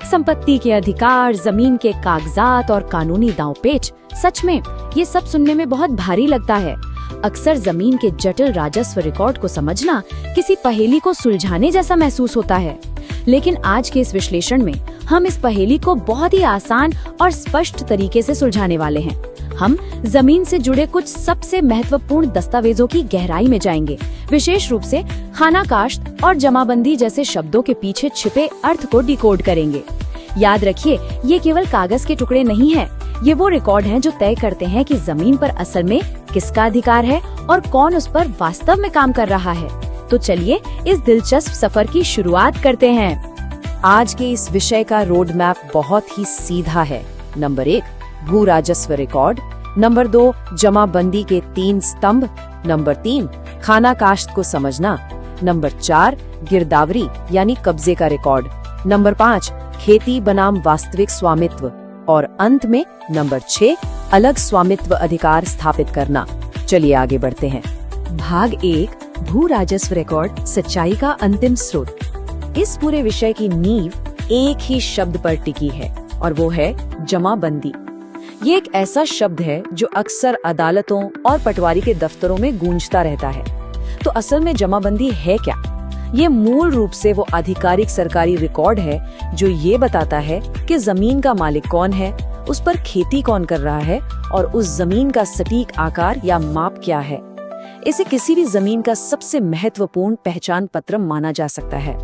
संपत्ति के अधिकार, जमीन के कागजात और कानूनी दांवपेच, सच में ये सब सुनने में बहुत भारी लगता है। अक्सर जमीन के जटिल राजस्व रिकॉर्ड को समझना किसी पहेली को सुलझाने जैसा महसूस होता है, लेकिन आज के इस विश्लेषण में हम इस पहेली को बहुत ही आसान और स्पष्ट तरीके से सुलझाने वाले हैं। हम जमीन से जुड़े कुछ सबसे महत्वपूर्ण दस्तावेजों की गहराई में जाएंगे, विशेष रूप से खानाकाश्त और जमाबंदी जैसे शब्दों के पीछे छिपे अर्थ को डिकोड करेंगे। याद रखिए, ये केवल कागज के टुकड़े नहीं हैं, ये वो रिकॉर्ड हैं जो तय करते हैं कि जमीन पर असल में किसका अधिकार है और कौन उस पर वास्तव में काम कर रहा है। तो चलिए इस दिलचस्प सफर की शुरुआत करते हैं। आज के इस विषय का रोड मैप बहुत ही सीधा है। नंबर 1 भू राजस्व रिकॉर्ड, नंबर 2 जमाबंदी के 3 स्तंभ, नंबर 3 खानाकाश्त को समझना, नंबर 4 गिरदावरी यानी कब्जे का रिकॉर्ड, नंबर 5 खेती बनाम वास्तविक स्वामित्व और अंत में नंबर 6 अलग स्वामित्व अधिकार स्थापित करना। चलिए आगे बढ़ते हैं। भाग 1 भू राजस्व रिकॉर्ड, सच्चाई का अंतिम स्रोत। इस पूरे विषय की नींव एक ही शब्द पर टिकी है और वो है जमाबंदी। ये एक ऐसा शब्द है जो अक्सर अदालतों और पटवारी के दफ्तरों में गूंजता रहता है। तो असल में जमाबंदी है क्या? ये मूल रूप से वो आधिकारिक सरकारी रिकॉर्ड है जो ये बताता है कि जमीन का मालिक कौन है, उस पर खेती कौन कर रहा है और उस जमीन का सटीक आकार या माप क्या है। इसे किसी भी जमीन का सबसे महत्वपूर्ण पहचान पत्र माना जा सकता है।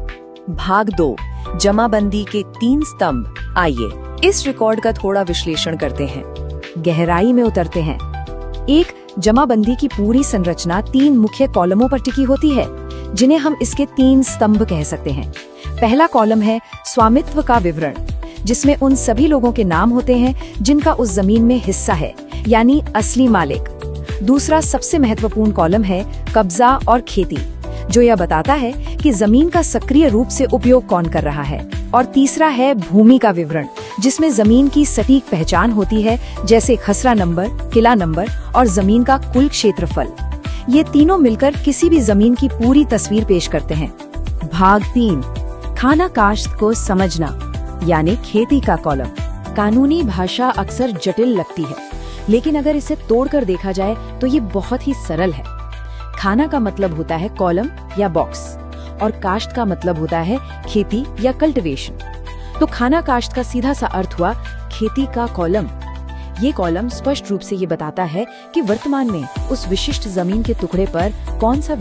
भाग 2 जमाबंदी के 3 स्तंभ। आइए इस रिकॉर्ड का थोड़ा विश्लेषण करते हैं, गहराई में उतरते हैं। एक जमाबंदी की पूरी संरचना 3 मुख्य कॉलमों पर टिकी होती है, जिन्हें हम इसके 3 स्तंभ कह सकते हैं। पहला कॉलम है स्वामित्व का विवरण, जिसमें उन सभी लोगों के नाम होते हैं जिनका उस जमीन में हिस्सा है, यानी असली मालिक। दूसरा सबसे महत्वपूर्ण कॉलम है कब्जा और खेती, जो यह बताता है कि जमीन का सक्रिय रूप से उपयोग कौन कर रहा है। और तीसरा है भूमि का विवरण, जिसमें जमीन की सटीक पहचान होती है, जैसे खसरा नंबर, किला नंबर और जमीन का कुल क्षेत्रफल। ये तीनों मिलकर किसी भी जमीन की पूरी तस्वीर पेश करते हैं। भाग 3 खानाकाश्त को समझना, यानी खेती का कॉलम। कानूनी भाषा अक्सर जटिल लगती है, लेकिन अगर इसे तोड़कर देखा जाए तो ये बहुत ही सरल है। खाना का मतलब होता है कॉलम या बॉक्स, और काश्त का मतलब होता है खेती या कल्टीवेशन। तो खाना काश्त का सीधा सा अर्थ हुआ खेती का कॉलम। ये कॉलम स्पष्ट रूप से ये बताता है कि वर्तमान में उस विशिष्ट जमीन के टुकड़े पर कौन सा